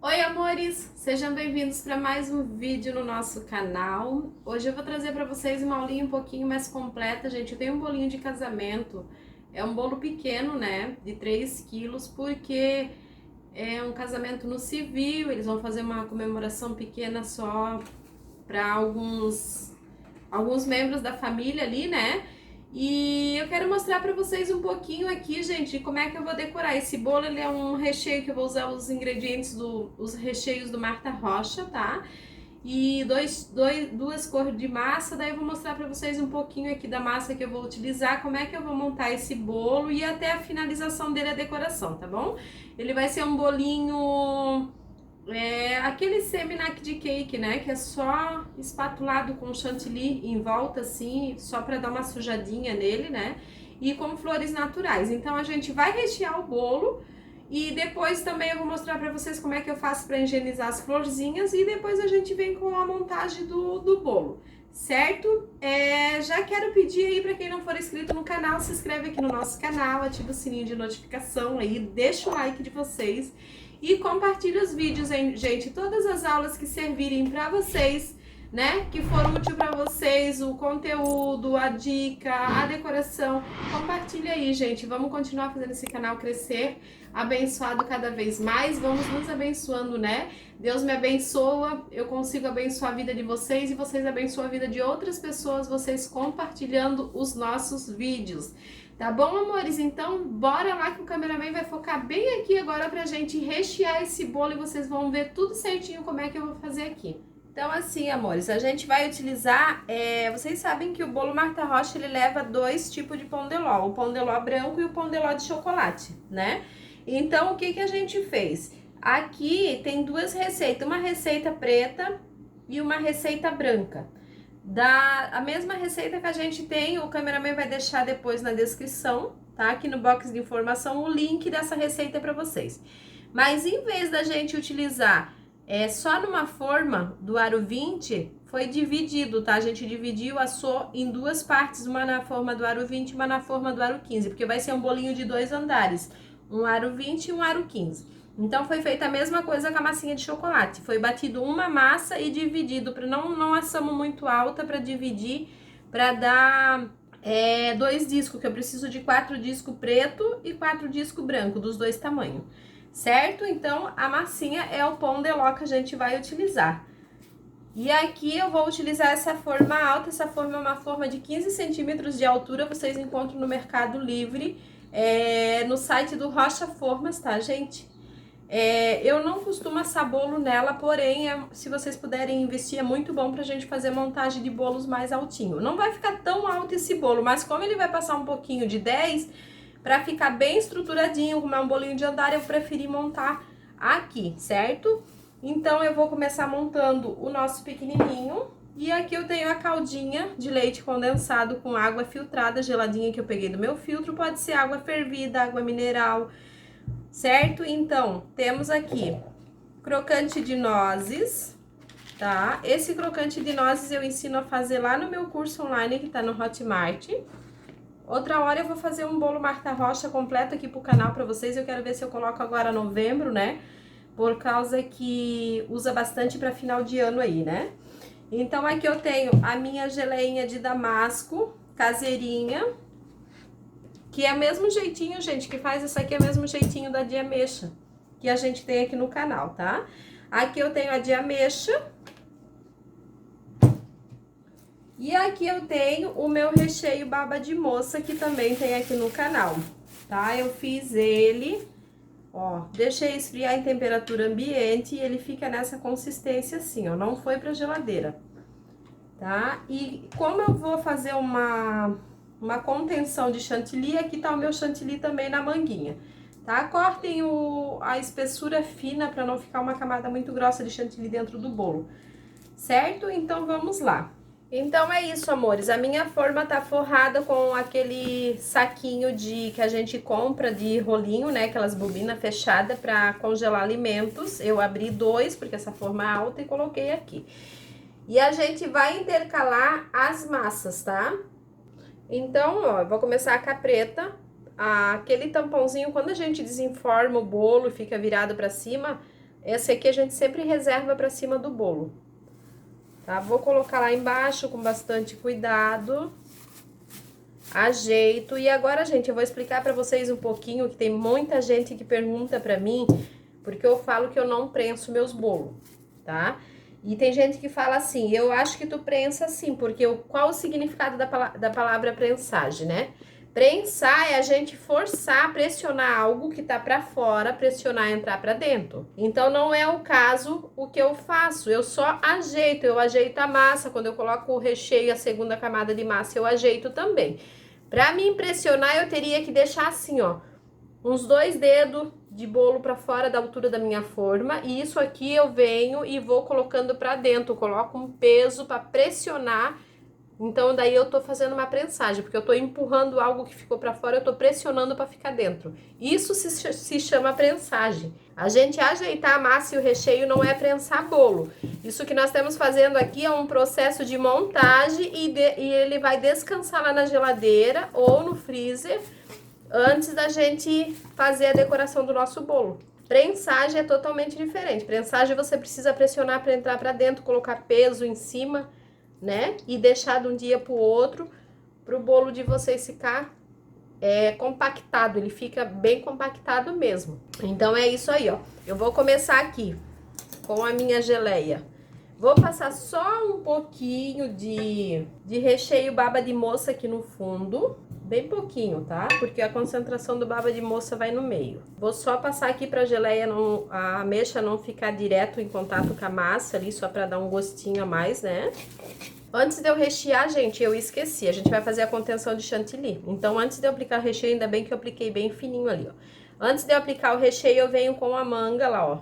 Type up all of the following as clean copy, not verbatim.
Oi, amores! Sejam bem-vindos para mais um vídeo no nosso canal. Hoje eu vou trazer para vocês uma aulinha um pouquinho mais completa, gente. Eu tenho um bolinho de casamento, é um bolo pequeno, né, de 3 quilos, porque é um casamento no civil, eles vão fazer uma comemoração pequena só para alguns membros da família ali, né? E eu quero mostrar para vocês um pouquinho aqui, gente, de como é que eu vou decorar. Esse bolo, ele é um recheio que eu vou usar os ingredientes os recheios do Marta Rocha, tá? E duas cores de massa, daí eu vou mostrar para vocês um pouquinho aqui da massa que eu vou utilizar, como é que eu vou montar esse bolo e até a finalização dele, a decoração, tá bom? Ele vai ser um bolinho aquele semi-nac de cake, né? Que é só espatulado com chantilly em volta, assim, só para dar uma sujadinha nele, né? E com flores naturais. Então a gente vai rechear o bolo e depois também eu vou mostrar para vocês como é que eu faço para higienizar as florzinhas e depois a gente vem com a montagem do bolo. Certo? Já quero pedir aí para quem não for inscrito no canal, se inscreve aqui no nosso canal, ativa o sininho de notificação aí, deixa o like de vocês e compartilha os vídeos, hein, gente? Todas as aulas que servirem para vocês, né? Que for útil para vocês, o conteúdo, a dica, a decoração, compartilha aí, gente. Vamos continuar fazendo esse canal crescer, abençoado cada vez mais. Vamos nos abençoando, né? Deus me abençoa, eu consigo abençoar a vida de vocês e vocês abençoam a vida de outras pessoas, vocês compartilhando os nossos vídeos. Tá bom, amores? Então, bora lá que o cameraman vai focar bem aqui agora pra gente rechear esse bolo e vocês vão ver tudo certinho como é que eu vou fazer aqui. Então, assim, amores, a gente vai utilizar, vocês sabem que o bolo Marta Rocha, ele leva dois tipos de pão de ló, o pão de ló branco e o pão de ló de chocolate, né? Então, o que que a gente fez? Aqui tem duas receitas, uma receita preta e uma receita branca. A mesma receita que a gente tem, o cameraman vai deixar depois na descrição, tá? Aqui no box de informação, o link dessa receita para vocês. Mas em vez da gente utilizar só numa forma do aro 20, foi dividido, tá? A gente dividiu, assou em duas partes, uma na forma do aro 20 e uma na forma do aro 15, porque vai ser um bolinho de 2 andares, um aro 20 e um aro 15. Então, foi feita a mesma coisa com a massinha de chocolate. Foi batido uma massa e dividido, para não assamos muito alta para dividir, para dar 2 discos, que eu preciso de 4 discos preto e 4 discos branco, dos 2 tamanhos. Certo? Então, a massinha é o pão de ló que a gente vai utilizar. E aqui eu vou utilizar essa forma alta, essa forma é uma forma de 15 centímetros de altura, vocês encontram no Mercado Livre, no site do Rocha Formas, tá, gente? Eu não costumo assar bolo nela, porém, se vocês puderem investir, é muito bom pra gente fazer montagem de bolos mais altinho. Não vai ficar tão alto esse bolo, mas como ele vai passar um pouquinho de 10, pra ficar bem estruturadinho, como é um bolinho de andar, eu preferi montar aqui, certo? Então, eu vou começar montando o nosso pequenininho. E aqui eu tenho a caldinha de leite condensado com água filtrada, geladinha, que eu peguei do meu filtro. Pode ser água fervida, água mineral, certo? Então, temos aqui crocante de nozes, tá? Esse crocante de nozes eu ensino a fazer lá no meu curso online que tá no Hotmart. Outra hora eu vou fazer um bolo Marta Rocha completo aqui pro canal pra vocês. Eu quero ver se eu coloco agora novembro, né? Por causa que usa bastante pra final de ano aí, né? Então, aqui eu tenho a minha geleinha de damasco, caseirinha, que é o mesmo jeitinho, gente, que faz isso aqui é o mesmo jeitinho da de ameixa que a gente tem aqui no canal, tá? Aqui eu tenho a de ameixa. E aqui eu tenho o meu recheio baba de moça, que também tem aqui no canal, tá? Eu fiz ele, ó, deixei esfriar em temperatura ambiente e ele fica nessa consistência assim, ó, não foi pra geladeira, tá? E como eu vou fazer uma contenção de chantilly, aqui tá o meu chantilly também na manguinha, tá? Cortem a espessura fina para não ficar uma camada muito grossa de chantilly dentro do bolo, certo? Então, vamos lá. Então, é isso, amores. A minha forma tá forrada com aquele saquinho que a gente compra de rolinho, né? Aquelas bobinas fechadas para congelar alimentos. Eu abri 2, porque essa forma é alta, e coloquei aqui. E a gente vai intercalar as massas, tá? Então, ó, eu vou começar com a preta. Aquele tampãozinho, quando a gente desenforma o bolo e fica virado pra cima, Esse aqui a gente sempre reserva para cima do bolo, tá? Vou colocar lá embaixo com bastante cuidado. Ajeito. E agora, gente, eu vou explicar para vocês um pouquinho, que tem muita gente que pergunta para mim, porque eu falo que eu não prenso meus bolos, tá? E tem gente que fala assim, eu acho que tu prensa sim, porque qual o significado da palavra prensagem, né? Prensar é a gente forçar, pressionar algo que tá para fora, pressionar entrar para dentro. Então não é o caso o que eu faço, eu só ajeito, eu ajeito a massa, quando eu coloco o recheio, a segunda camada de massa, eu ajeito também. Para me impressionar, eu teria que deixar assim, ó, uns 2 dedos de bolo para fora da altura da minha forma, e isso aqui eu venho e vou colocando para dentro, coloco um peso para pressionar. Então daí eu tô fazendo uma prensagem, porque eu tô empurrando algo que ficou para fora, eu tô pressionando para ficar dentro. Isso se chama prensagem. A gente ajeitar a massa e o recheio não é prensar bolo. Isso que nós estamos fazendo aqui é um processo de montagem e ele vai descansar lá na geladeira ou no freezer antes da gente fazer a decoração do nosso bolo. Prensagem é totalmente diferente. Prensagem você precisa pressionar para entrar para dentro, colocar peso em cima, né? E deixar de um dia pro outro, pro bolo de vocês ficar compactado, ele fica bem compactado mesmo. Então é isso aí, ó. Eu vou começar aqui com a minha geleia. Vou passar só um pouquinho de recheio baba de moça aqui no fundo, bem pouquinho, tá? Porque a concentração do baba de moça vai no meio. Vou só passar aqui pra geleia, a ameixa não ficar direto em contato com a massa ali, só pra dar um gostinho a mais, né? Antes de eu rechear, gente, eu esqueci, a gente vai fazer a contenção de chantilly. Então, antes de eu aplicar o recheio, ainda bem que eu apliquei bem fininho ali, ó. Antes de eu aplicar o recheio, eu venho com a manga lá, ó,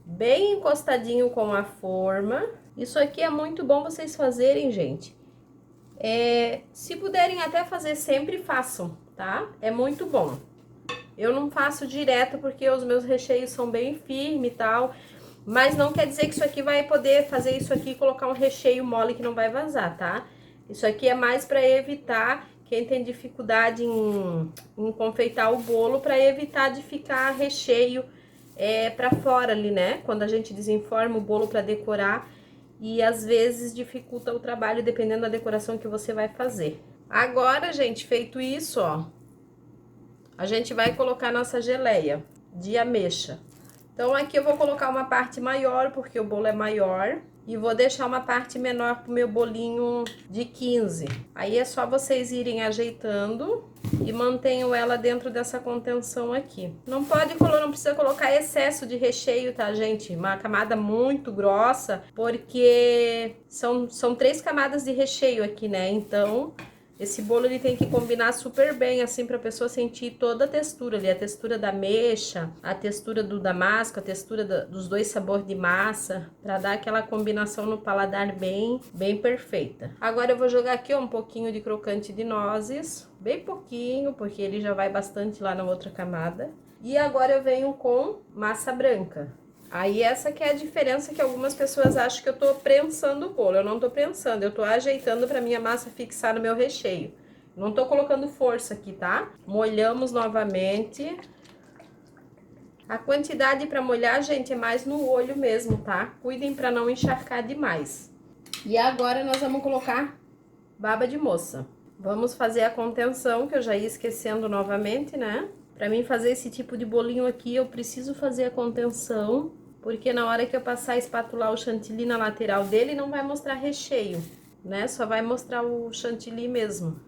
bem encostadinho com a forma. Isso aqui é muito bom vocês fazerem, gente. Se puderem até fazer sempre, façam, tá? É muito bom. Eu não faço direto porque os meus recheios são bem firmes e tal, mas não quer dizer que isso aqui vai poder fazer isso aqui e colocar um recheio mole que não vai vazar, tá? Isso aqui é mais para evitar, quem tem dificuldade em confeitar o bolo, para evitar de ficar recheio para fora ali, né? Quando a gente desenforma o bolo para decorar e às vezes dificulta o trabalho dependendo da decoração que você vai fazer. Agora, gente, feito isso, ó, a gente vai colocar nossa geleia de ameixa. Então, aqui eu vou colocar uma parte maior, porque o bolo é maior. E vou deixar uma parte menor pro meu bolinho de 15. Aí é só vocês irem ajeitando e mantenham ela dentro dessa contenção aqui. Não precisa colocar excesso de recheio, tá, gente? Uma camada muito grossa, porque são 3 camadas de recheio aqui, né? Então, esse bolo ele tem que combinar super bem, assim, pra pessoa sentir toda a textura ali. A textura da ameixa, a textura do damasco, a textura dos 2 sabores de massa, pra dar aquela combinação no paladar bem perfeita. Agora eu vou jogar aqui, ó, um pouquinho de crocante de nozes, bem pouquinho, porque ele já vai bastante lá na outra camada. E agora eu venho com massa branca. Aí essa que é a diferença, que algumas pessoas acham que eu tô prensando o bolo. Eu não tô prensando, eu tô ajeitando pra minha massa fixar no meu recheio. Não tô colocando força aqui, tá? Molhamos novamente. A quantidade pra molhar, gente, é mais no olho mesmo, tá? Cuidem pra não encharcar demais. E agora nós vamos colocar baba de moça. Vamos fazer a contenção, que eu já ia esquecendo novamente, né? Pra mim fazer esse tipo de bolinho aqui, eu preciso fazer a contenção, porque na hora que eu passar a espatular o chantilly na lateral dele, não vai mostrar recheio, né? Só vai mostrar o chantilly mesmo.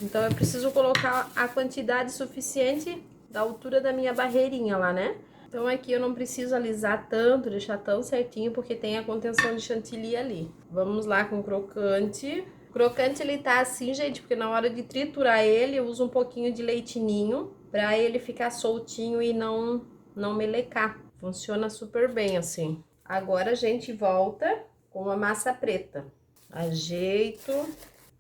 Então, eu preciso colocar a quantidade suficiente da altura da minha barreirinha lá, né? Então, aqui eu não preciso alisar tanto, deixar tão certinho, porque tem a contenção de chantilly ali. Vamos lá com o crocante. O crocante, ele tá assim, gente, porque na hora de triturar ele, eu uso um pouquinho de leite ninho, pra ele ficar soltinho e não melecar. Funciona super bem assim. Agora a gente volta com a massa preta. Ajeito,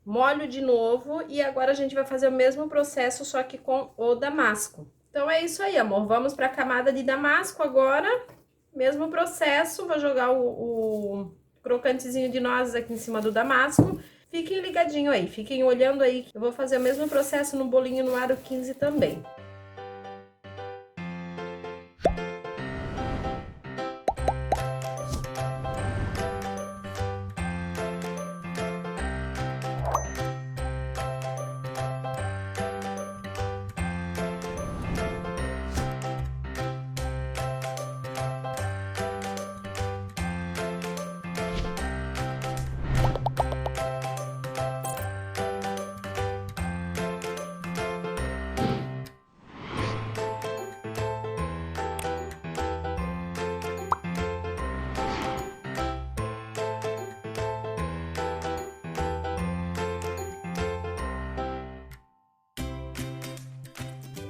molho de novo e agora a gente vai fazer o mesmo processo, só que com o damasco. Então é isso aí, amor. Vamos para a camada de damasco agora. Mesmo processo, vou jogar o crocantezinho de nozes aqui em cima do damasco. Fiquem ligadinho aí, fiquem olhando aí. Eu vou fazer o mesmo processo no bolinho no aro 15 também.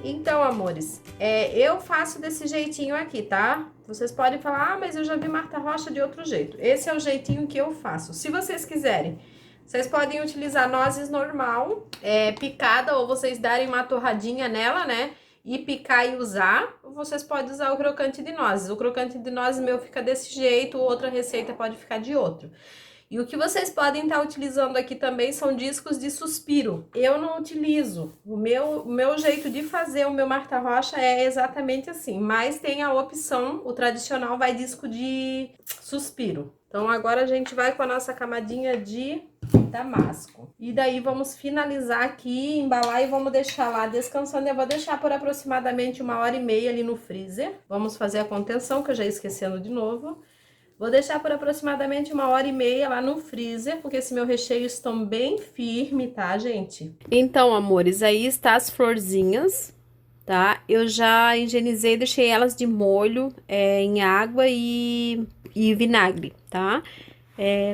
Então, amores, eu faço desse jeitinho aqui, tá? Vocês podem falar, ah, mas eu já vi Marta Rocha de outro jeito. Esse é o jeitinho que eu faço. Se vocês quiserem, vocês podem utilizar nozes normal, picada, ou vocês darem uma torradinha nela, né? E picar e usar. Ou vocês podem usar o crocante de nozes. O crocante de nozes meu fica desse jeito, outra receita pode ficar de outro. E o que vocês podem estar utilizando aqui também são discos de suspiro. Eu não utilizo. O meu jeito de fazer o meu Marta Rocha é exatamente assim. Mas tem a opção, o tradicional vai disco de suspiro. Então agora a gente vai com a nossa camadinha de damasco. E daí vamos finalizar aqui, embalar e vamos deixar lá descansando. Eu vou deixar por aproximadamente 1h30 ali no freezer. Vamos fazer a contenção, que eu já esquecendo de novo. Vou deixar por aproximadamente 1h30 lá no freezer, porque esse meu recheio estão bem firme, tá, gente? Então, amores, aí está as florzinhas, tá? Eu já higienizei, deixei elas de molho em água e vinagre, tá?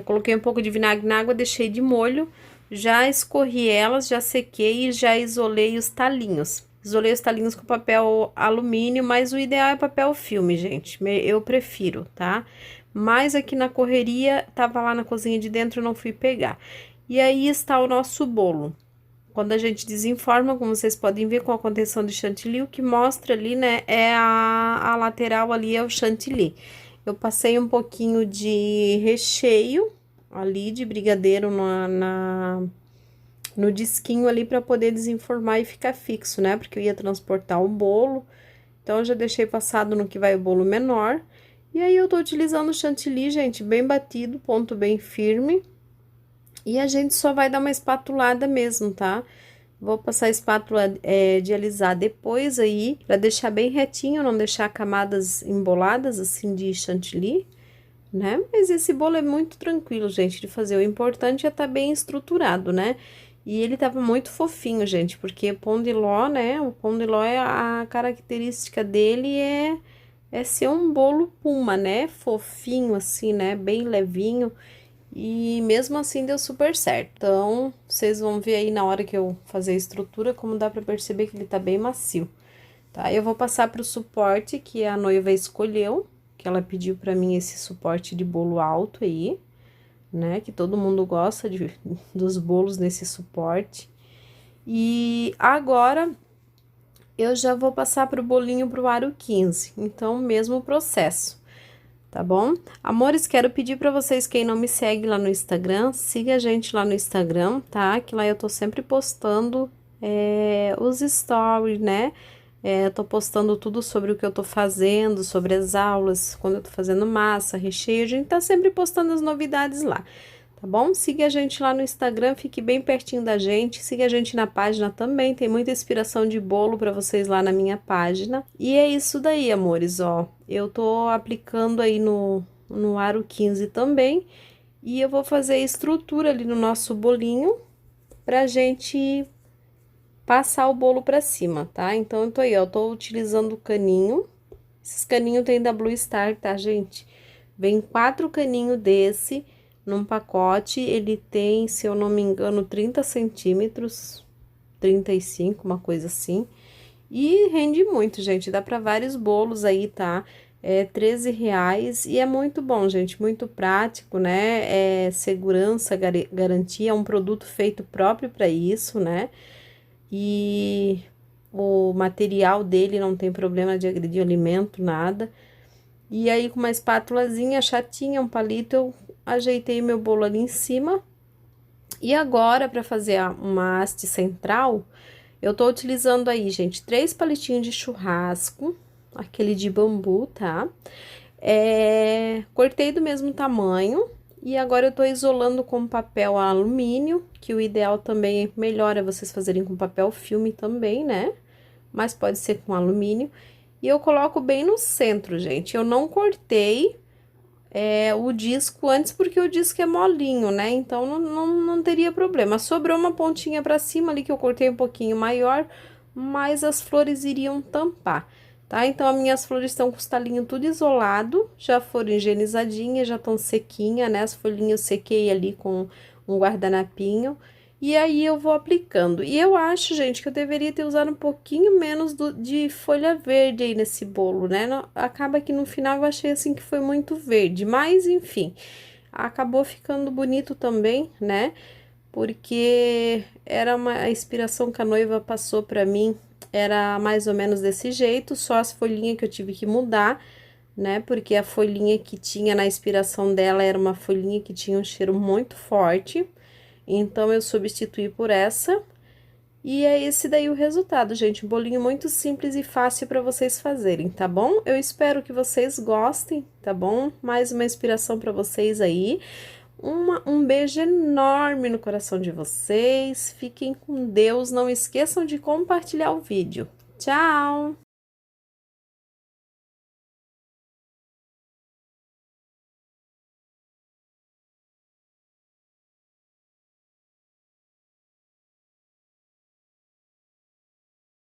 Coloquei um pouco de vinagre na água, deixei de molho, já escorri elas, já sequei e já isolei os talinhos. Isolei os talinhos com papel alumínio, mas o ideal é papel filme, gente. Eu prefiro, tá? Mas aqui na correria, tava lá na cozinha de dentro, eu não fui pegar. E aí está o nosso bolo. Quando a gente desenforma, como vocês podem ver, com a contenção de chantilly, o que mostra ali, né, é a lateral ali, é o chantilly. Eu passei um pouquinho de recheio ali, de brigadeiro no disquinho ali, para poder desenformar e ficar fixo, né, porque eu ia transportar o bolo. Então, eu já deixei passado no que vai o bolo menor. E aí, eu tô utilizando o chantilly, gente, bem batido, ponto bem firme. E a gente só vai dar uma espatulada mesmo, tá? Vou passar a espátula de alisar depois aí, pra deixar bem retinho, não deixar camadas emboladas, assim, de chantilly, né? Mas esse bolo é muito tranquilo, gente, de fazer. O importante é estar bem estruturado, né? E ele tava muito fofinho, gente, porque pão de ló, né? O pão de ló, a característica dele é ser um bolo puma, né? Fofinho assim, né? Bem levinho. E mesmo assim deu super certo. Então, vocês vão ver aí na hora que eu fazer a estrutura, como dá pra perceber que ele tá bem macio, tá? Eu vou passar pro suporte que a noiva escolheu, que ela pediu pra mim esse suporte de bolo alto aí, né? Que todo mundo gosta dos bolos nesse suporte. E agora eu já vou passar pro bolinho pro aro 15, então mesmo processo, tá bom? Amores, quero pedir pra vocês, quem não me segue lá no Instagram, siga a gente lá no Instagram, tá? Que lá eu tô sempre postando os stories, né? Tô postando tudo sobre o que eu tô fazendo, sobre as aulas, quando eu tô fazendo massa, recheio, a gente tá sempre postando as novidades lá. Tá bom? Siga a gente lá no Instagram, fique bem pertinho da gente. Siga a gente na página também, tem muita inspiração de bolo para vocês lá na minha página. E é isso daí, amores, ó. Eu tô aplicando aí no aro 15 também. E eu vou fazer a estrutura ali no nosso bolinho pra gente passar o bolo pra cima, tá? Então, eu tô aí, ó, tô utilizando o caninho. Esses caninhos tem da Blue Star, tá, gente? Vem 4 caninhos desse num pacote, ele tem, se eu não me engano, 30 centímetros, 35, uma coisa assim. E rende muito, gente, dá para vários bolos aí, tá? R$ 13 e é muito bom, gente, muito prático, né? Segurança, garantia, é um produto feito próprio para isso, né? E o material dele não tem problema de agredir o alimento, nada. E aí, com uma espátulazinha chatinha, um palito, eu ajeitei meu bolo ali em cima. E agora, para fazer uma haste central, eu tô utilizando aí, gente, 3 palitinhos de churrasco, aquele de bambu, tá? Cortei do mesmo tamanho. E agora eu tô isolando com papel alumínio, que o ideal também, melhor é vocês fazerem com papel filme também, né? Mas pode ser com alumínio. E eu coloco bem no centro, gente. Eu não cortei o disco antes, porque o disco é molinho, né? Então, não teria problema. Sobrou uma pontinha pra cima ali, que eu cortei um pouquinho maior, mas as flores iriam tampar, tá? Então, as minhas flores estão com os talinhos tudo isolado, já foram higienizadinhas, já estão sequinhas, né? As folhinhas eu sequei ali com um guardanapinho. E aí eu vou aplicando. E eu acho, gente, que eu deveria ter usado um pouquinho menos de folha verde aí nesse bolo, né? Acaba que no final eu achei assim que foi muito verde, mas enfim, acabou ficando bonito também, né? Porque era a inspiração que a noiva passou pra mim, era mais ou menos desse jeito, só as folhinhas que eu tive que mudar, né? Porque a folhinha que tinha na inspiração dela era uma folhinha que tinha um cheiro muito forte. Então, eu substituí por essa. E é esse daí o resultado, gente. Um bolinho muito simples e fácil para vocês fazerem, tá bom? Eu espero que vocês gostem, tá bom? Mais uma inspiração para vocês aí. Um beijo enorme no coração de vocês. Fiquem com Deus. Não esqueçam de compartilhar o vídeo. Tchau!